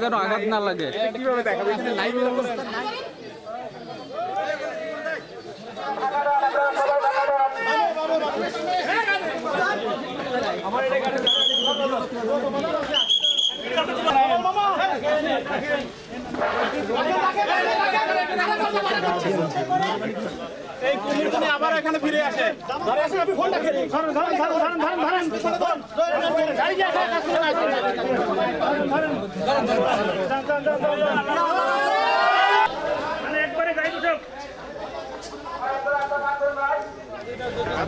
কেন আঘাত না লাগে কিভাবে দেখাবে এই কুমিরগুলো আবার এখানে ফিরে আসে ধরে আসেন আপনি ফোনটা খেলে ধরেন গাড়ি যা কাজ করে মানে একবারে গাড়ি উঠো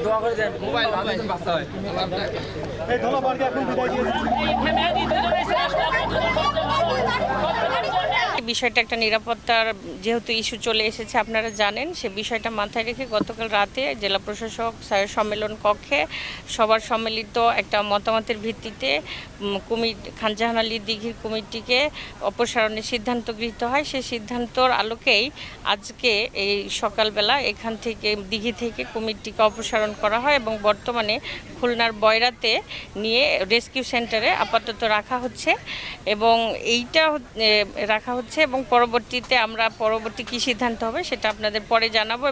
দোয়া করে দেন মোবাইল বাঁচা হয় এই ধলাবারকে এখন বিদায় দিয়ে বিষয়টা একটা নিরাপত্তার যেহেতু ইস্যু চলে এসেছে আপনারা জানেন, সে বিষয়টা মাথায় রেখে গতকাল রাতে জেলা প্রশাসক সম্মেলন কক্ষে সবার সম্মিলিত একটা মতামতের ভিত্তিতে কুমির খানজাহান আলী দিঘির কুমিরটিকে অপসারণের সিদ্ধান্ত গৃহীত হয়। সেই সিদ্ধান্তর আলোকেই আজকে এই সকালবেলা এখান থেকে দিঘি থেকে কুমিরটিকে অপসারণ করা হয় এবং বর্তমানে খুলনার বয়রাতে নিয়ে রেস্কিউ সেন্টারে আপাতত রাখা হচ্ছে এবং এইটা রাখা হচ্ছে এবং পরবর্তীতে আমরা পরবর্তী কী সিদ্ধান্ত হবে সেটা আপনাদের পরে জানাবো।